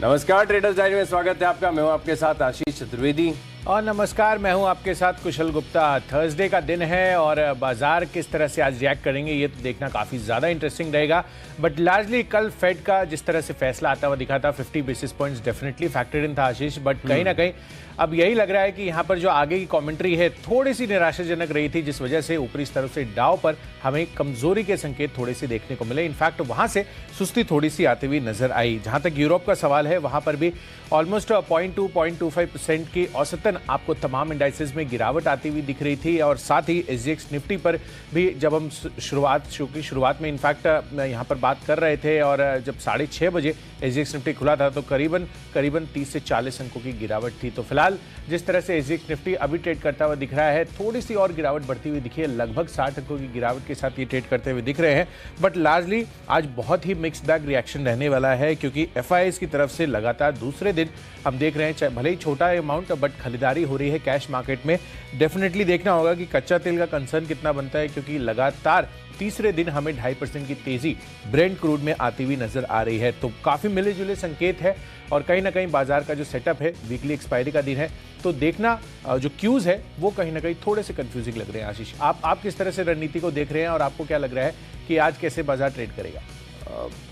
नमस्कार, traders diary में स्वागत है आपका। मैं हूं आपके साथ आशीष चतुर्वेदी। और नमस्कार, मैं हूं आपके साथ कुशल गुप्ता। थर्सडे का दिन है और बाजार किस तरह से आज रिएक्ट करेंगे ये तो देखना काफ़ी ज़्यादा इंटरेस्टिंग रहेगा। बट लार्जली कल फेड का जिस तरह से फैसला आता हुआ दिखा था, 50 बेसिस पॉइंट्स डेफिनेटली फैक्टर्ड इन था आशीष। बट कहीं ना कहीं अब यही लग रहा है कि यहाँ पर जो आगे की कमेंट्री है थोड़ी सी निराशाजनक रही थी, जिस वजह से ऊपरी स्तर से डाउ पर हमें कमजोरी के संकेत थोड़े से देखने को मिले। इनफैक्ट वहां से सुस्ती थोड़ी सी आती हुई नजर आई। जहां तक यूरोप का सवाल है, वहां पर भी ऑलमोस्ट 0.25% की औसतन आपको तमाम इंडाइसेस में गिरावट आती हुई दिख रही थी। और साथ ही SGX निफ्टी पर भी जब हम शुरुआत में इनफैक्ट यहाँ पर बात कर रहे थे और जब 6:30 बजे SGX निफ्टी खुला था तो करीबन 30 से 40 अंकों की गिरावट थी। तो फिलहाल जिस तरह से SGX निफ्टी अभी ट्रेड करता हुआ दिख रहा है, थोड़ी सी और गिरावट बढ़ती हुई दिखी है। लगभग 60 अंकों की गिरावट के साथ ये ट्रेड करते हुए दिख रहे हैं। बट लार्जली आज बहुत ही मिक्स्ड बैग रिएक्शन रहने वाला है, क्योंकि FIIs की तरफ से लगातार दूसरे दिन हम देख रहे हैं, भले ही छोटा अमाउंट बट खरीदारी हो रही है कैश मार्केट में। डेफिनेटली देखना होगा कि कच्चा तेल का कंसर्न कितना बनता है, क्योंकि लगातार तीसरे दिन हमें 2.5% की तेजी ब्रेंट क्रूड में आती हुई नजर आ रही है। तो काफी मिले जुले संकेत है और कहीं ना कहीं बाजार का जो सेटअप है, वीकली एक्सपायरी का दिन है, तो देखना जो क्यूज है वो कहीं ना कहीं थोड़े से कंफ्यूजिंग लग रहे हैं। आशीष, आप किस तरह से रणनीति को देख रहे हैं और आपको क्या लग रहा है कि आज कैसे बाजार ट्रेड करेगा?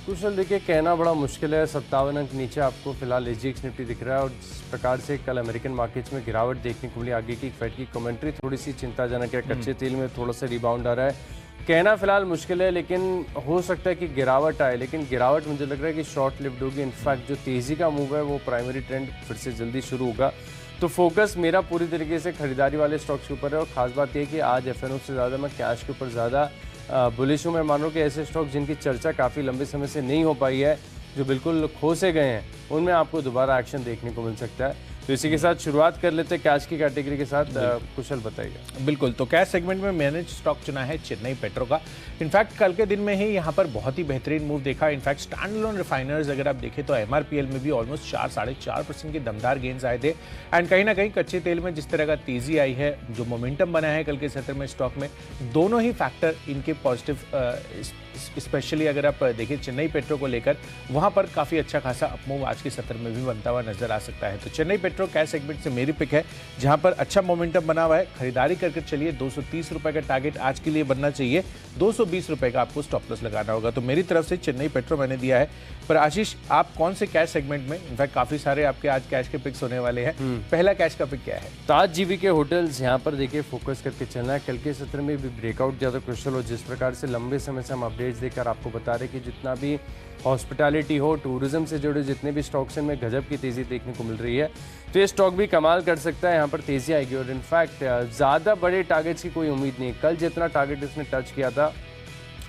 कुशल, देखिए कहना बड़ा मुश्किल है। 57 अंक नीचे आपको फिलहाल SGX निफ्टी दिख रहा है और जिस प्रकार से कल अमेरिकन मार्केट्स में गिरावट देखने को मिली, आगे की फेड की कमेंट्री थोड़ी सी चिंताजनक है। कच्चे तेल में थोड़ा सा रिबाउंड आ रहा है, कहना फिलहाल मुश्किल है, लेकिन हो सकता है कि गिरावट आए। लेकिन गिरावट मुझे लग रहा है कि शॉर्ट लिव्ड होगी। इनफैक्ट जो तेज़ी का मूव है वो प्राइमरी ट्रेंड फिर से जल्दी शुरू होगा। तो फोकस मेरा पूरी तरीके से खरीदारी वाले स्टॉक्स के ऊपर है। और ख़ास बात यह कि आज FNO से ज़्यादा मैं कैश के ऊपर ज़्यादा बुलिश हूँ। मैं मान रहा हूँ कि ऐसे स्टॉक जिनकी चर्चा काफ़ी लंबे समय से नहीं हो पाई है, जो बिल्कुल खोसे गए हैं, उनमें आपको दोबारा एक्शन देखने को मिल सकता है। तो इसी के साथ शुरुआत कर लेते हैं कैश की कैटेगरी के साथ। कुशल बताइएगा। बिल्कुल, तो कैश सेगमेंट में मैंने स्टॉक चुना है चेन्नई पेट्रो का। इनफैक्ट कल के दिन में ही यहाँ पर बहुत ही बेहतरीन मूव देखा। इनफैक्ट स्टैंड अलोन रिफाइनर्स अगर आप देखें तो MRPL में भी ऑलमोस्ट 4-4.5% के दमदार गेन्स आए थे। एंड कहीं ना कहीं कच्चे तेल में जिस तरह का तेजी आई है, जो मोमेंटम बना है कल के सत्र में स्टॉक में, दोनों ही फैक्टर इनके पॉजिटिव। स्पेशली अगर आप देखिए चेन्नई पेट्रो को लेकर, वहां पर काफी अच्छा खासा अपमूव आज के सत्र में भी बनता हुआ नजर आ सकता है। तो चेन्नई पेट्रो कैश सेगमेंट से मेरी पिक है, जहां पर अच्छा मोमेंटम बना हुआ है। खरीदारी करके चलिए। 230 रुपए का टारगेट आज के लिए बनना चाहिए। 220 रुपए का आपको स्टॉप लॉस लगाना होगा। तो मेरी तरफ से चेन्नई पेट्रो मैंने दिया है। पर आशीष, आप कौन से कैश सेगमेंट में, इनफैक्ट काफी सारे आपके आज कैश के पिक्स होने वाले हैं, पहला कैश का पिक क्या है? ताज GV के होटल्स यहाँ पर देखिए फोकस करके चलना है। कल के सत्र में भी ब्रेकआउट ज़्यादा क्रुशियल हो। जिस प्रकार से लंबे समय से हम अपडेट्स देकर आपको बता रहे कि जितना भी हॉस्पिटैलिटी हो, टूरिज्म से जुड़े जितने भी स्टॉक्स हैं, में गजब की तेज़ी देखने को मिल रही है। तो ये स्टॉक भी कमाल कर सकता है, यहाँ पर तेज़ी आएगी। और इनफैक्ट ज़्यादा बड़े टारगेट्स की कोई उम्मीद नहीं। कल जितना टारगेट इसने टच किया था,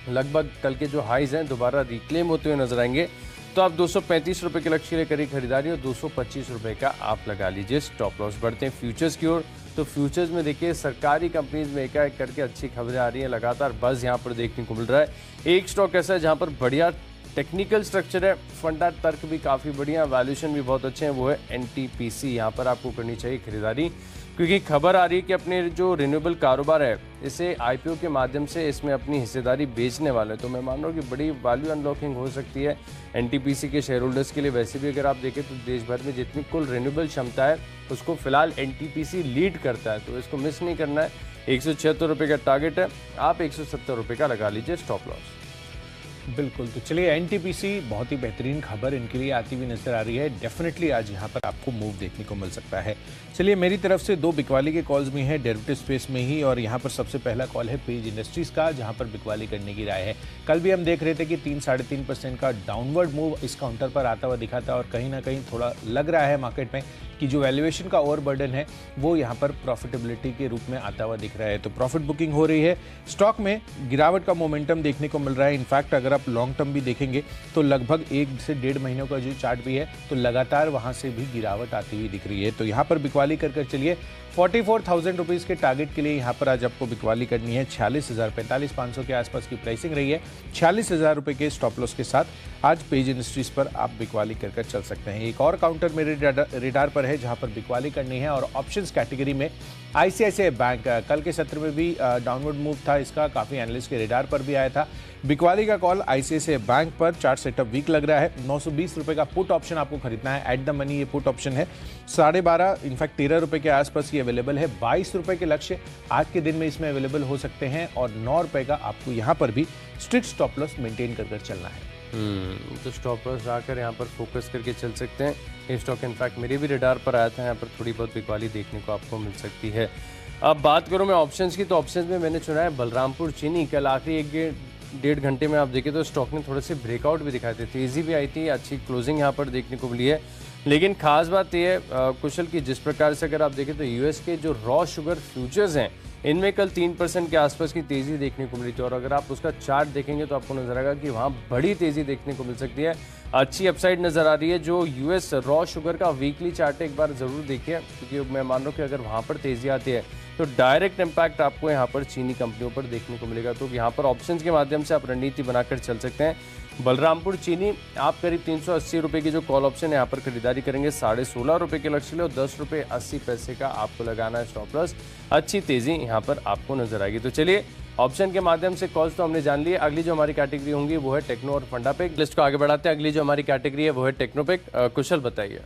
लगभग कल के जो हाइज हैं दोबारा रिक्लेम होते हुए नजर आएंगे। तो आप 235 रुपये के लक्ष्य के लिए करी खरीदारी और 225 रुपये का आप लगा लीजिए स्टॉप लॉस। बढ़ते हैं फ्यूचर्स की ओर। तो फ्यूचर्स में देखिए सरकारी कंपनीज में एक करके अच्छी खबरें आ रही हैं। लगातार बज़ यहाँ पर देखने को मिल रहा है। एक स्टॉक ऐसा है जहाँ पर बढ़िया टेक्निकल स्ट्रक्चर है, फंडा तर्क भी काफ़ी बढ़िया, वैल्यूएशन भी बहुत अच्छे हैं, वो है NTPC। यहाँ पर आपको करनी चाहिए खरीदारी, क्योंकि खबर आ रही है कि अपने जो रिन्यूएबल कारोबार है, इसे IPO के माध्यम से इसमें अपनी हिस्सेदारी बेचने वाले हैं। तो मैं मान रहा हूँ कि बड़ी वैल्यू अनलॉकिंग हो सकती है NTPC के शेयर होल्डर्स के लिए। वैसे भी अगर आप देखें तो देश भर में जितनी कुल रिन्यूएबल क्षमता है, उसको फिलहाल NTPC लीड करता है। तो इसको मिस नहीं करना है। 176 रुपये का टारगेट है, आप 170 रुपये का लगा लीजिए स्टॉप लॉस। बिल्कुल, तो चलिए NTPC बहुत ही बेहतरीन खबर इनके लिए आती हुई नजर आ रही है। डेफिनेटली आज यहाँ पर आपको मूव देखने को मिल सकता है। चलिए, मेरी तरफ से 2 बिकवाली के कॉल्स भी हैं डेरिवेटिव स्पेस में ही, और यहाँ पर सबसे पहला कॉल है पेज इंडस्ट्रीज का, जहाँ पर बिकवाली करने की राय है। कल भी हम देख रहे थे कि 3-3.5% का डाउनवर्ड मूव इस काउंटर पर आता हुआ दिखा था, और कहीं ना कहीं थोड़ा लग रहा है मार्केट में कि जो वैल्यूएशन का ओवरबर्डन है वो यहाँ पर प्रॉफिटेबिलिटी के रूप में आता हुआ दिख रहा है। तो प्रॉफिट बुकिंग हो रही है। स्टॉक में गिरावट का मोमेंटम देखने को मिल रहा है। इनफैक्ट अगर आप लॉन्ग टर्म भी देखेंगे तो लगभग 1 से 1.5 महीनों का जो चार्ट भी है, तो लगातार वहां से भी गिरावट आती हुई दिख रही है। तो यहाँ पर बिकवाली कर चलिए। 44,000 रुपीज़ के टारगेट के लिए यहाँ पर आज आपको बिकवाली करनी है। 46,000, 45,500 के आसपास की प्राइसिंग रही है। 46,000 रुपये के स्टॉप लॉस के साथ आज पेज इंडस्ट्रीज पर आप बिकवाली कर चल सकते हैं। एक और काउंटर मेरे रेडार पर है जहाँ पर बिकवाली करनी है, और ऑप्शंस कैटेगरी में आईसीआईसीआई बैंक कल के सत्र में भी डाउनवर्ड मूव था इसका, काफ़ी एनालिस्ट के रेडार पर भी आया था। बिकवाली का कॉल आईसीआईसीआई बैंक पर, चार्ट सेटअप वीक लग रहा है। 920 रुपये का पुट ऑप्शन आपको खरीदना है, एट द मनी ये पुट ऑप्शन है। 12.5 इनफैक्ट 13 रुपये के आसपास ये अवेलेबल है। 22 रुपये के लक्ष्य आज के दिन में इसमें अवेलेबल हो सकते हैं और 9 रुपये का आपको यहाँ पर भी स्ट्रिक्ट स्टॉप लॉस मेंटेन कर चलना है। तो स्टॉप लॉस आकर यहाँ पर फोकस करके चल सकते हैं। ये स्टॉक इनफैक्ट मेरे भी रडार पर आया था, यहाँ पर थोड़ी बहुत बिकवाली देखने को आपको मिल सकती है। अब बात करूँ मैं ऑप्शंस की, तो ऑप्शंस में मैंने चुना है बलरामपुर चीनी। कल आखिरी 1-1.5 घंटे में आप देखें तो स्टॉक ने थोड़े से ब्रेकआउट भी दिखाए थे, तेज़ी भी आई थी, अच्छी क्लोजिंग यहाँ पर देखने को मिली है। लेकिन खास बात यह है कुशल की, जिस प्रकार से अगर आप देखें तो यूएस के जो रॉ शुगर फ्यूचर्स हैं इनमें कल 3% के आसपास की तेज़ी देखने को मिली थी, और अगर आप उसका चार्ट देखेंगे तो आपको नजर आएगा कि वहाँ बड़ी तेज़ी देखने को मिल सकती है। अच्छी अपसाइड नज़र आ रही है। जो यूएस रॉ शुगर का वीकली चार्ट एक बार ज़रूर देखिए, क्योंकि मैं मान रहा हूँ कि अगर वहाँ पर तेज़ी आती है तो डायरेक्ट इम्पैक्ट आपको यहाँ पर चीनी कंपनियों पर देखने को मिलेगा। तो यहाँ पर ऑप्शंस के माध्यम से आप रणनीति बनाकर चल सकते हैं। बलरामपुर चीनी आप करीब 380 रुपये की जो कॉल ऑप्शन है यहाँ पर खरीदारी करेंगे 16.5 रुपये के लक्ष्य ले, और 10 रुपये 80 पैसे का आपको लगाना है स्टॉप लॉस। अच्छी तेज़ी यहाँ पर आपको नजर आएगी। तो चलिए ऑप्शन के माध्यम से कॉल्स तो हमने जान लिए। अगली जो हमारी कैटेगरी होंगी वो है टेक्नो और फंडा पिक। लिस्ट को आगे बढ़ाते हैं। अगली जो हमारी कैटेगरी है वो है टेक्नो पिक। कुशल बताइए।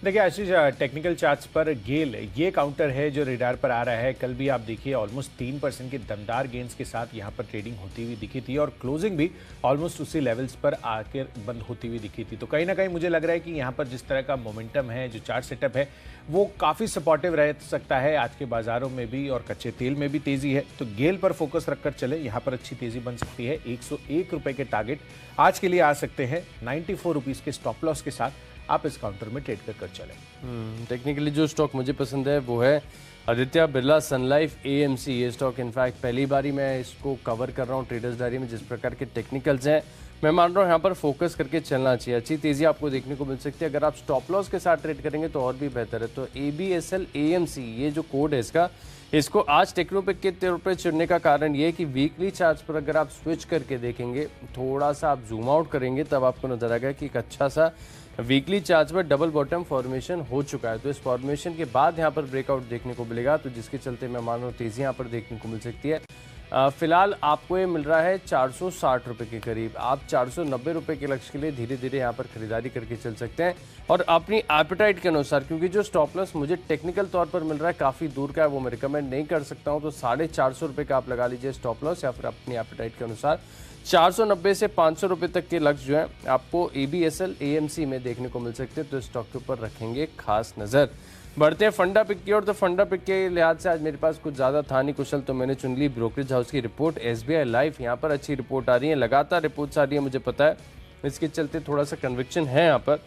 देखिए आशीष, टेक्निकल चार्ट्स पर गेल ये काउंटर है जो रेडार पर आ रहा है। कल भी आप देखिए ऑलमोस्ट 3% के दमदार गेंस के साथ यहाँ पर ट्रेडिंग होती हुई दिखी थी, और क्लोजिंग भी ऑलमोस्ट उसी लेवल्स पर आकर बंद होती हुई दिखी थी। तो कहीं ना कहीं मुझे लग रहा है कि यहाँ पर जिस तरह का मोमेंटम है, जो चार्ट सेटअप है, वो काफ़ी सपोर्टिव रह सकता है आज के बाजारों में भी, और कच्चे तेल में भी तेज़ी है। तो गेल पर फोकस रखकर चले, यहाँ पर अच्छी तेज़ी बन सकती है। 101 रुपये के टारगेट आज के लिए आ सकते हैं। 94 रुपीज़ के स्टॉप लॉस के साथ आप इस काउंटर में ट्रेड कर चलें। टेक्निकली जो स्टॉक मुझे पसंद है वो है आदित्य बिरला सन लाइफ AMC। ये स्टॉक इनफैक्ट पहली बारी मैं इसको कवर कर रहा हूँ ट्रेडर्स डायरी में। जिस प्रकार के टेक्निकल्स हैं, मैं मान रहा हूँ यहाँ पर फोकस करके चलना चाहिए। अच्छी तेज़ी आपको देखने को मिल सकती है। अगर आप स्टॉप लॉस के साथ ट्रेड करेंगे तो और भी बेहतर है। तो ABSL AMC ये जो कोड है इसको आज टेक्नोपिक के तौर पर चुनने का कारण ये है कि वीकली चार्ट पर अगर आप स्विच करके देखेंगे, थोड़ा सा आप जूम आउट करेंगे, तब आपको नजर आएगा कि एक अच्छा सा वीकली चार्ट पर डबल बॉटम फॉर्मेशन हो चुका है। तो इस फॉर्मेशन के बाद यहाँ पर ब्रेकआउट देखने को मिलेगा, तो जिसके चलते मैं मान रहा हूँ तेज़ी यहाँ पर देखने को मिल सकती है। फिलहाल आपको ये मिल रहा है 460 रुपये के करीब। आप 490 रुपये के लक्ष्य के लिए धीरे धीरे यहाँ पर खरीदारी करके चल सकते हैं, और अपनी एपेटाइट के अनुसार, क्योंकि जो स्टॉप लॉस मुझे टेक्निकल तौर पर मिल रहा है काफ़ी दूर का है, वो मैं रिकमेंड नहीं कर सकता हूँ। तो 450 रुपये का आप लगा लीजिए स्टॉप लॉस, या फिर अपनी एपेटाइट के अनुसार 490 से 500 रुपये तक के लक्ष्य जो है आपको ABSL AMC में देखने को मिल सकते हैं। तो स्टॉक के ऊपर रखेंगे खास नज़र। बढ़ते हैं फंडा पिक की ओर। तो फंडा पिक के लिहाज से आज मेरे पास कुछ ज़्यादा था नहीं कुशल, तो मैंने चुन ली ब्रोकरेज हाउस की रिपोर्ट SBI लाइफ। यहाँ पर अच्छी रिपोर्ट आ रही है, लगातार रिपोर्ट्स आ रही है, मुझे पता है। इसके चलते थोड़ा सा कन्विक्शन है यहाँ पर।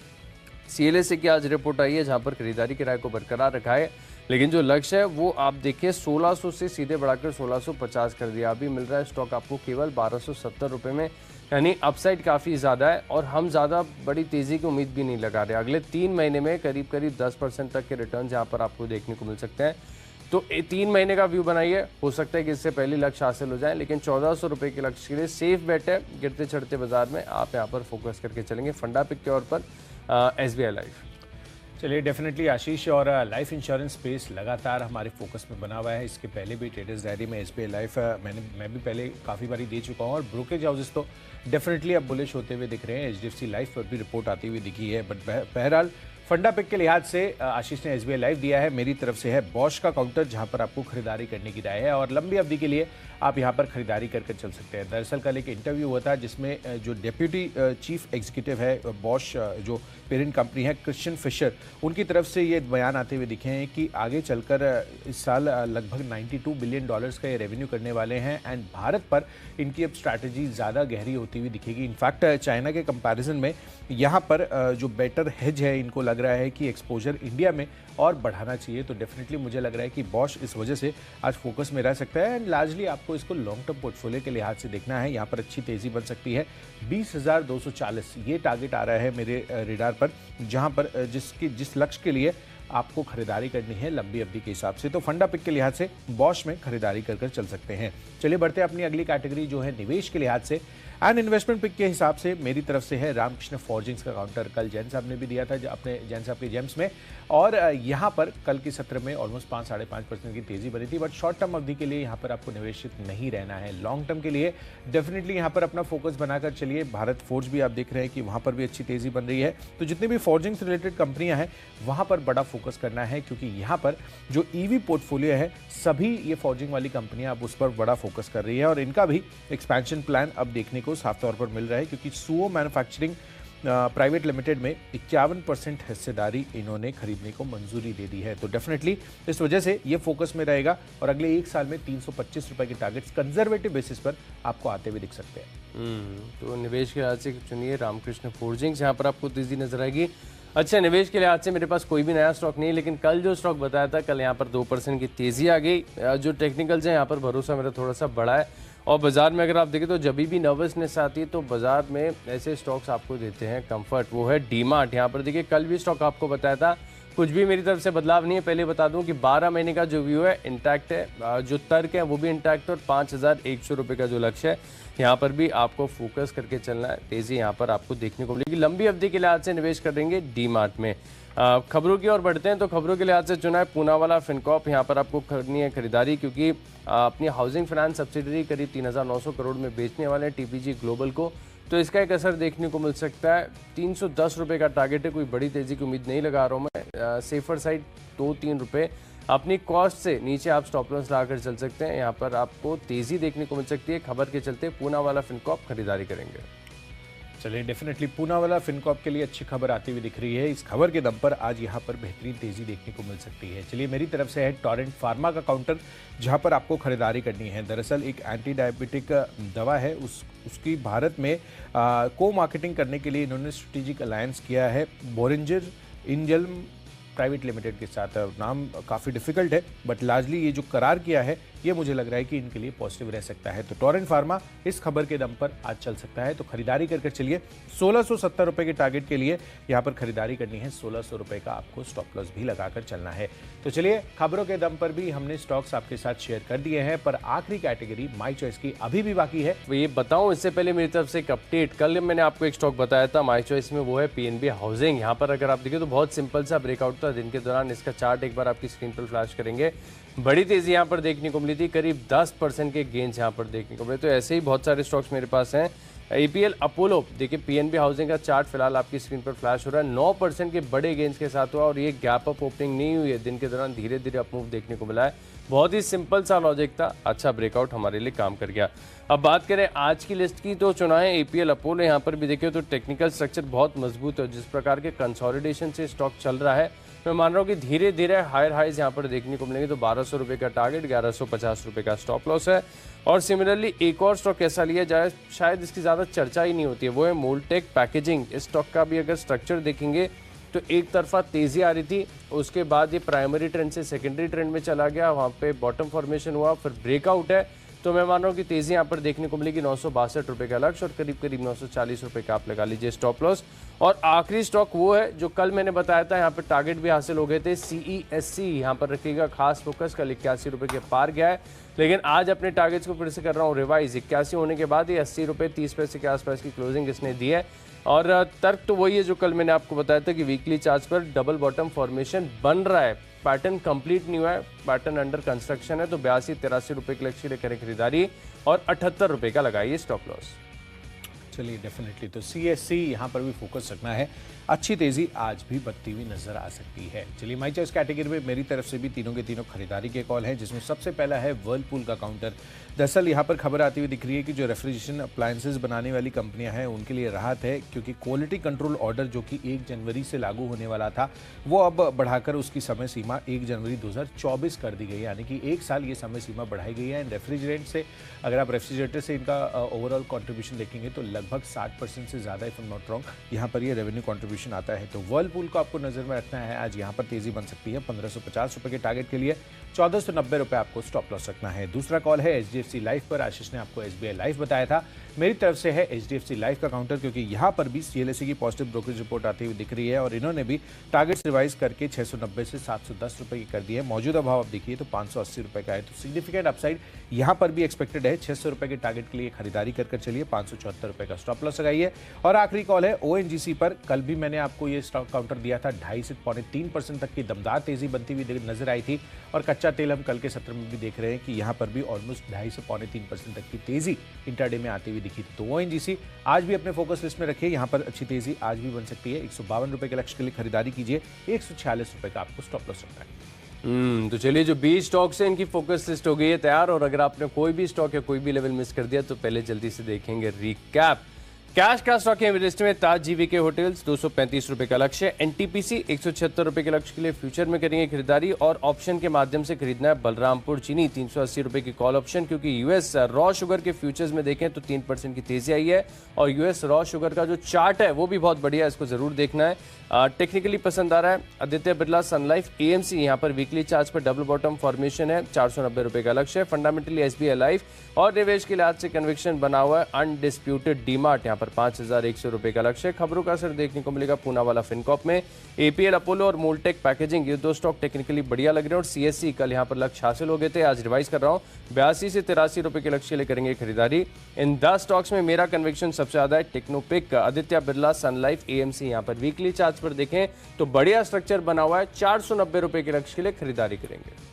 CLSA की आज रिपोर्ट आई है जहाँ पर खरीदारी किराए को बरकरार रखा है, लेकिन जो लक्ष्य है वो आप देखिए 1600 से सीधे बढ़ाकर 1650 कर दिया। अभी मिल रहा है स्टॉक आपको केवल 1270 रुपये में, यानी अपसाइड काफ़ी ज़्यादा है, और हम ज़्यादा बड़ी तेज़ी की उम्मीद भी नहीं लगा रहे। अगले 3 महीने में करीब करीब 10% तक के रिटर्न यहाँ पर आपको देखने को मिल सकते हैं। तो 3 महीने का व्यू बनाइए, हो सकता है कि इससे पहले लक्ष्य हासिल हो जाए, लेकिन 1400 रुपये के लक्ष्य के लिए सेफ बेट है। गिरते चढ़ते बाजार में आप यहाँ पर फोकस करके चलेंगे फंडा पिक के तौर पर SBI लाइफ। चलिए डेफिनेटली आशीष, और लाइफ इंश्योरेंस स्पेस लगातार हमारे फोकस में बना हुआ है। इसके पहले भी ट्रेडर्स डायरी में SBI लाइफ मैं भी पहले काफ़ी बारी दे चुका हूँ, और ब्रोकरेज हाउसेस तो डेफिनेटली अब बुलिश होते हुए दिख रहे हैं। HDFC लाइफ पर भी रिपोर्ट आती हुई दिखी है। बट बहरहाल फंडा पिक के लिहाज से आशीष ने SBI लाइफ दिया है। मेरी तरफ से है बॉश का काउंटर, जहां पर आपको खरीदारी करने की राय है, और लंबी अवधि के लिए आप यहां पर खरीदारी करके चल सकते हैं। दरअसल कल एक इंटरव्यू हुआ था जिसमें जो डेप्यूटी चीफ एग्जीक्यूटिव है बॉश, जो पेरेंट कंपनी है, क्रिश्चियन फिशर, उनकी तरफ से ये बयान आते हुए दिखे हैं कि आगे चलकर इस साल लगभग $92 बिलियन का ये रेवेन्यू करने वाले हैं, एंड भारत पर इनकी अब स्ट्रैटेजी ज़्यादा गहरी होती हुई दिखेगी। इनफैक्ट चाइना के कंपैरिजन में यहाँ पर जो बेटर हेज है, इनको लग रहा है कि एक्सपोजर इंडिया में और बढ़ाना चाहिए। तो डेफिनेटली मुझे लग रहा है कि बॉश इस वजह से आज फोकस में रह सकता है, एंड लार्जली आपको इसको लॉन्ग टर्म पोर्टफोलियो के लिहाज से देखना है। यहाँ पर अच्छी तेज़ी बन सकती है। 20,240 ये टारगेट आ रहा है मेरे रेडार पर, जहाँ पर जिस लक्ष्य के लिए आपको खरीदारी करनी है लंबी अवधि के हिसाब से। तो फंडा पिक के लिहाज से बॉश में खरीदारी कर चल सकते हैं। चलिए बढ़ते हैं अपनी अगली कैटेगरी जो है निवेश के लिहाज से। एंड इन्वेस्टमेंट पिक के हिसाब से मेरी तरफ से है रामकृष्ण फॉर्जिंग्स का काउंटर। कल जैन साहब ने भी दिया था अपने जैन साहब के जेम्स में, और यहाँ पर कल के सत्र में ऑलमोस्ट 5-5.5% की तेजी बनी थी। बट शॉर्ट टर्म अवधि के लिए यहाँ पर आपको निवेशित नहीं रहना है। लॉन्ग टर्म के लिए डेफिनेटली यहाँ पर अपना फोकस बनाकर चलिए। भारत फोर्ज भी आप देख रहे हैं कि वहाँ पर भी अच्छी तेजी बन रही है। तो जितनी भी फॉर्जिंग से रिलेटेड कंपनियां हैं वहाँ पर बड़ा फोकस करना है, क्योंकि यहाँ पर जो ईवी पोर्टफोलियो है सभी ये फॉर्जिंग वाली कंपनियां अब उस पर बड़ा फोकस कर रही है, और इनका भी एक्सपेंशन प्लान अब देखने को साफ तौर पर मिल रहा है, क्योंकि सुओ मैन्युफैक्चरिंग प्राइवेट लिमिटेड में 51% हिस्सेदारी इन्होंने खरीदने को मंजूरी दे दी है। तो डेफिनेटली इस वजह से ये फोकस में रहेगा, और अगले एक साल में 325 रुपए के टारगेट्स कंजर्वेटिव बेसिस पर आपको आते हुए दिख सकते हैं। तो निवेश के लिहाज से चुनिए रामकृष्ण फोर्जिंग्स, यहाँ पर आपको तेजी नजर आएगी। अच्छा, निवेश के लिहाज से मेरे पास कोई भी नया स्टॉक नहीं है, लेकिन कल जो स्टॉक बताया था कल यहाँ पर 2% की तेजी आ गई। जो टेक्निकल्स हैं यहाँ पर भरोसा मेरा थोड़ा सा बढ़ा है, और बाजार में अगर आप देखें तो जब भी नर्वसनेस आती है तो बाजार में ऐसे स्टॉक्स आपको देते हैं कंफर्ट, वो है डीमार्ट। यहाँ पर देखिए कल भी स्टॉक आपको बताया था, कुछ भी मेरी तरफ से बदलाव नहीं है। पहले बता दूं कि 12 महीने का जो व्यू है इंटैक्ट है, जो तर्क है वो भी इंटैक्ट है, और 5,100 रुपये का जो लक्ष्य है यहाँ पर भी आपको फोकस करके चलना है। तेजी यहाँ पर आपको देखने को मिलेगी। लंबी अवधि के लिहाज से निवेश करेंगे डीमार्ट में। खबरों की ओर बढ़ते हैं तो खबरों के लिहाज से चुना है पूनावाला फिनकॉर्प। यहाँ पर आपको करनी है खरीदारी, क्योंकि अपनी हाउसिंग फाइनेंस सब्सिडरी करीब 3,900 करोड़ में बेचने वाले हैं टीपीजी ग्लोबल को, तो इसका एक असर देखने को मिल सकता है। 310 रुपये का टारगेट है, कोई बड़ी तेजी की उम्मीद नहीं लगा रहा हूँ मैं। सेफर साइड 2-3 रुपये अपनी कॉस्ट से नीचे आप स्टॉप लॉस लगाकर चल सकते हैं। यहाँ पर आपको तेजी देखने को मिल सकती है। खबर के चलते पूनावाला फिनकॉर्प खरीदारी करेंगे। चलिए, डेफिनेटली पूनावाला फिनकॉर्प के लिए अच्छी खबर आती हुई दिख रही है। इस खबर के दम पर आज यहाँ पर बेहतरीन तेजी देखने को मिल सकती है। चलिए, मेरी तरफ से है टोरेंट फार्मा का काउंटर, जहाँ पर आपको खरीदारी करनी है। दरअसल एक एंटी डायबिटिक दवा है, उसकी भारत में को मार्केटिंग करने के लिए इन्होंने स्ट्रेटेजिक अलायंस किया है बोरिंजर इंजल्म प्राइवेट लिमिटेड के साथ। नाम काफ़ी डिफिकल्ट है, बट लार्जली ये जो करार किया है ये मुझे लग रहा है कि इनके लिए पॉजिटिव रह सकता है। तो टोरेंट फार्मा इस खबर के दम पर आज चल सकता है, तो खरीदारी करके चलिए। 1670 रुपये के टारगेट के लिए यहाँ पर खरीदारी करनी है। 1600 रुपये का आपको स्टॉप लॉस भी लगाकर चलना है। तो चलिए, खबरों के दम पर भी हमने स्टॉक्स आपके साथ शेयर कर दिए हैं, पर आखिरी कैटेगरी माई चॉइस की अभी भी बाकी है। तो ये बताऊं इससे पहले मेरी तरफ से एक अपडेट, कल मैंने आपको एक स्टॉक बताया था माई चॉइस में, वो है पीएनबी हाउसिंग। यहाँ पर अगर आप देखें तो बहुत सिंपल सा ब्रेकआउट था दिन के दौरान। इसका चार्ट एक बार आपकी स्क्रीन पर फ्लैश करेंगे, बड़ी तेजी यहाँ पर देखने को मिली थी, करीब 10% के गेंस यहाँ पर देखने को मिले। तो ऐसे ही बहुत सारे स्टॉक्स मेरे पास हैं। एपीएल अपोलो, देखिए पीएनबी हाउसिंग का चार्ट फिलहाल आपकी स्क्रीन पर फ्लैश हो रहा है, 9% के बड़े गेंस के साथ हुआ, और ये गैप अप ओपनिंग नहीं हुई है, दिन के दौरान धीरे धीरे अप मूव देखने को मिला है। बहुत ही सिंपल सा लॉजिक था, अच्छा ब्रेकआउट हमारे लिए काम कर गया। अब बात करें आज की लिस्ट की, तो चुना है एपीएल अपोलो। यहाँ पर भी देखिए तो टेक्निकल स्ट्रक्चर बहुत मजबूत है। जिस प्रकार के कंसोलिडेशन से स्टॉक चल रहा है, मैं मान रहा हूँ कि धीरे धीरे हायर हाइज यहाँ पर देखने को मिलेंगे। तो 1200 रुपये का टारगेट, 1150 रुपये का स्टॉप लॉस है। और सिमिलरली एक और स्टॉक कैसा लिया जाए, शायद इसकी ज़्यादा चर्चा ही नहीं होती है, वो है मोल्टेक पैकेजिंग। इस स्टॉक का भी अगर स्ट्रक्चर देखेंगे तो एक तरफा तेज़ी आ रही थी, उसके बाद ये प्राइमरी ट्रेंड से सेकेंडरी ट्रेंड में चला गया, वहाँ पे बॉटम फॉर्मेशन हुआ, फिर ब्रेकआउट है। तो मैं मान रहा हूँ कि तेज़ी यहाँ पर देखने को मिलेगी। 962 रुपये का लक्ष्य, और करीब करीब 940 रुपये का आप लगा लीजिए स्टॉप लॉस। और आखिरी स्टॉक वो है जो कल मैंने बताया था, यहाँ पर टारगेट भी हासिल हो गए थे। CESC यहाँ पर रखिएगा खास फोकस, कल 81 रुपये के पार गया है, लेकिन आज अपने टारगेट्स को फिर से कर रहा हूँ रिवाइज। 81 होने के बाद ये 80 रुपये 30 पैसे के आसपास की क्लोजिंग इसने दी है। और तर्क तो वही है जो कल मैंने आपको बताया था कि वीकली चार्ज पर डबल बॉटम फॉर्मेशन बन रहा है, पैटर्न कंप्लीट नहीं हुआ है, पैटर्न अंडर कंस्ट्रक्शन है। तो 82-83 रुपये के लक्ष्य करें खरीदारी, और 78 रुपये का लगाइए स्टॉप लॉस। चलिए, डेफिनेटली तो CSC यहाँ पर भी फोकस रखना है। अच्छी तेजी आज भी बढ़ती हुई नजर आ सकती है। चलिए, माई चॉइस कैटेगरी में मेरी तरफ से भी तीनों के तीनों खरीदारी के कॉल हैं, जिसमें सबसे पहला है वर्लपूल का काउंटर। दरअसल यहाँ पर खबर आती हुई दिख रही है कि जो रेफ्रिजरेशन अप्लायंसेज बनाने वाली कंपनियां हैं उनके लिए राहत है, क्योंकि क्वालिटी कंट्रोल ऑर्डर जो कि 1 जनवरी से लागू होने वाला था, वो अब बढ़ाकर उसकी समय सीमा 1 जनवरी 2024 कर दी गई है, यानी कि 1 साल ये समय सीमा बढ़ाई गई है। एंड रेफ्रिजरेंट से, अगर आप रेफ्रिजरेटर से इनका ओवरऑल कॉन्ट्रीब्यूशन देखेंगे तो लगभग लगभग 60% से ज़्यादा, if I am not wrong, यहाँ पर ये रेवेन्यू कंट्रीब्यूशन आता है। तो वर्लपूल को आपको नज़र में रखना है। आज यहाँ पर तेज़ी बन सकती है 1550 रुपये के टारगेट के लिए, 1490 रुपये आपको स्टॉप लॉस रखना है। दूसरा कॉल है HDFC लाइफ पर। आशीष ने आपको SBI लाइफ बताया था, मेरी तरफ से है HDFC लाइफ का काउंटर, क्योंकि यहाँ पर भी CLSA की पॉजिटिव ब्रोकरेज रिपोर्ट आती हुई दिख रही है और इन्होंने भी टारगेट्स रिवाइज करके 690 से 710 रुपये की कर दी है। मौजूदा भाव आप देखिए तो 580 रुपये का है, तो सिग्निफिकेंट अपसाइड यहाँ पर भी एक्सपेक्टेड है। 600 रुपये के टारगेट के लिए खरीदारी कर चलिए, 574 रुपये का स्टॉप लॉस लगाइए। और आखिरी कॉल है ONGC पर। कल भी मैंने आपको ये स्टॉक काउंटर दिया था, 2.5 से 3% तक की दमदार तेजी बनती हुई नजर आई थी और कच्चा तेल हम कल के सत्र में भी देख रहे हैं कि यहाँ पर भी ऑलमोस्ट 2.5 से 3% तक की तेजी इंट्राडे में आती हुई दिखी थी। तो ONGC आज भी अपने फोकस लिस्ट में रखिए, यहाँ पर अच्छी तेजी आज भी बन सकती है। 152 रुपये के लक्ष्य के लिए खरीदारी कीजिए, 146 रुपये का आपको स्टॉप लॉस रखना है। तो चलिए, जो 20 स्टॉक्स हैं इनकी फोकस लिस्ट हो गई है तैयार। और अगर आपने कोई भी स्टॉक या कोई भी लेवल मिस कर दिया तो पहले जल्दी से देखेंगे रिकैप। कैश का स्टॉक है लिस्ट में ताज GVK होटल्स 235 रुपए का लक्ष्य, NTPC 176 रुपए के लक्ष्य के लिए फ्यूचर में करेंगे खरीदारी और ऑप्शन के माध्यम से खरीदना है बलरामपुर चीनी 380 रुपए की कॉल ऑप्शन, क्योंकि US रॉ शुगर के फ्यूचर्स में देखें तो 3% की तेजी आई है और US रॉ शुगर का जो चार्ट है वो भी बहुत बढ़िया है, इसको जरूर देखना है। टेक्निकली पसंद आ रहा है। आदित्य बिरला सन लाइफ AMC यहाँ पर वीकली चार्ज पर डबल बॉटम फॉर्मेशन है, 490 रुपए का लक्ष्य है। फंडामेंटली SBI लाइफ और निवेश के लिहाज से कन्विक्शन बना हुआ है अनडिस्प्यूटेड डीमार्ट, यहाँ पर 5100 रुपए का लक्ष्य है। खबरों का असर देखने को मिलेगा पूनावाला फिनकॉप में। APL अपोलो और मोल्टेक पैकेजिंग, ये दो स्टॉक टेक्निकली बढ़िया लग रहे हैं। और CSC कल यहाँ पर लक्ष्य हासिल हो गए थे, आज रिवाइज कर रहा हूँ, 82 से 83 रुपए के लक्ष्य के लिए करेंगे खरीदारी। इन 10 स्टॉक्स में मेरा कन्विक्शन सबसे ज्यादा है टेक्नोपिक, आदित्य बिरला, सन लाइफ, AMC। यहाँ पर वीकली चार्ज पर देखें तो बढ़िया स्ट्रक्चर बना हुआ है, 490 रुपए के लक्ष्य के लिए खरीदारी करेंगे।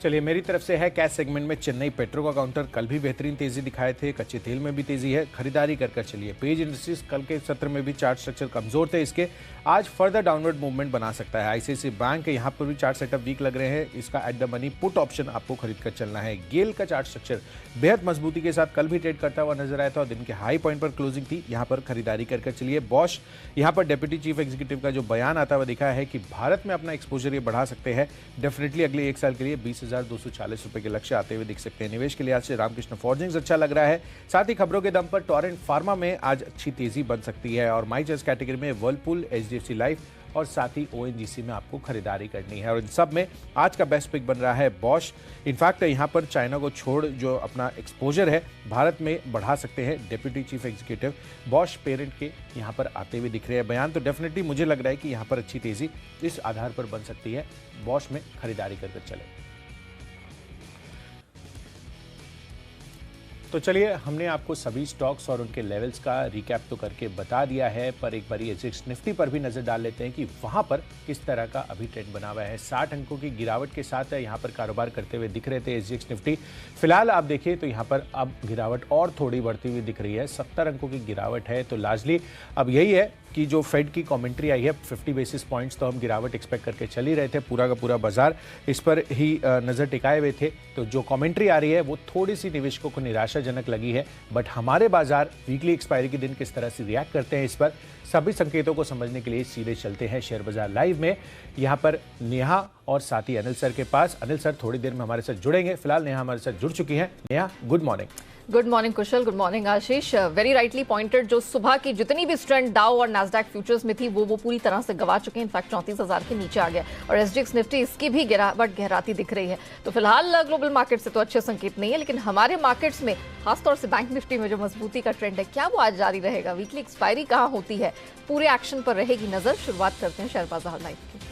चलिए, मेरी तरफ से है कैश सेगमेंट में चेन्नई पेट्रो का काउंटर। कल भी बेहतरीन तेजी दिखाए थे, कच्चे तेल में भी तेजी है, खरीदारी कर चलिए। पेज इंडस्ट्रीज कल के सत्र में भी चार्ट स्ट्रक्चर कमजोर थे, इसके आज फर्दर डाउनवर्ड मूवमेंट बना सकता है। ICICI बैंक यहाँ पर भी चार्ट सेटअप वीक लग रहे हैं, इसका at the money put option आपको खरीद कर चलना है। गेल का चार्ट स्ट्रक्चर बेहद मजबूती के साथ कल भी ट्रेड करता हुआ नजर आया था और दिन के हाई पॉइंट पर क्लोजिंग थी, यहाँ पर खरीदारी कर चलिए। बॉश यहाँ पर डेप्यूटी चीफ एग्जीक्यूटिव का जो बयान आता हुआ दिखा है कि भारत में अपना एक्सपोजर ये बढ़ा सकते हैं, डेफिनेटली अगले 1 साल के लिए 20,240 रुपए के लक्ष्य आते हुए दिख सकते हैं। निवेश के लिहाज से रामकृष्ण फॉर्जिंग्स अच्छा लग रहा है। साथ ही खबरों के दम पर टोरेंट फार्मा में आज अच्छी तेजी बन सकती है और माई चॉइस कैटेगरी में वर्लपूल, HDFC लाइफ और साथ ही ONGC में आपको खरीदारी करनी है। और इन सब में आज का बेस्ट पिक बन रहा है बॉश। इनफैक्ट यहाँ पर चाइना को छोड़ जो अपना एक्सपोजर है भारत में बढ़ा सकते हैं deputy chief executive Bosch parent के यहाँ पर आते हुए दिख रहे हैं बयान। तो डेफिनेटली मुझे लग रहा है कि यहाँ पर अच्छी तेजी इस आधार पर बन सकती है, बॉश में खरीदारी कर चले। तो चलिए, हमने आपको सभी स्टॉक्स और उनके लेवल्स का रिकैप तो करके बता दिया है, पर एक बार SGX निफ्टी पर भी नजर डाल लेते हैं कि वहां पर किस तरह का अभी ट्रेंड बना हुआ है। 60 अंकों की गिरावट के साथ यहां पर कारोबार करते हुए दिख रहे थे SGX निफ्टी। फिलहाल आप देखिए तो यहां पर अब गिरावट और थोड़ी बढ़ती हुई दिख रही है, 70 अंकों की गिरावट है। तो लार्जली अब यही है कि जो फेड की कमेंट्री आई है 50 बेसिस पॉइंट्स, तो हम गिरावट एक्सपेक्ट करके चल ही रहे थे, पूरा का पूरा बाजार इस पर ही नजर टिकाए हुए थे। तो जो कमेंट्री आ रही है वो थोड़ी सी निवेशकों को निराशाजनक लगी है, बट हमारे बाजार वीकली एक्सपायरी के दिन किस तरह से रिएक्ट करते हैं, इस पर सभी संकेतों को समझने के लिए सीधे चलते हैं शेयर बाजार लाइव में। यहाँ पर नेहा और साथ ही अनिल सर के पास। अनिल सर थोड़ी देर में हमारे साथ जुड़ेंगे, फिलहाल नेहा हमारे साथ जुड़ चुकी हैं। Neha, good morning. Good morning Kushal, good morning Ashish. Very rightly pointed, जो सुबह की जितनी भी स्ट्रेंथ डाउ और नैस्डैक फ्यूचर्स में थी वो पूरी तरह से गवा चुके हैं। इनफैक्ट 34,000 के नीचे आ गया और SGX निफ्टी इसकी भी गिरावट गहराती दिख रही है। तो फिलहाल ग्लोबल मार्केट से तो अच्छे संकेत नहीं है, लेकिन हमारे मार्केट्स में खासतौर से बैंक निफ्टी में जो मजबूती का ट्रेंड है, क्या वो आज जारी रहेगा? वीकली एक्सपायरी कहाँ होती है, पूरे एक्शन पर रहेगी नजर। शुरुआत करते हैं शेयर बाजार लाइव की।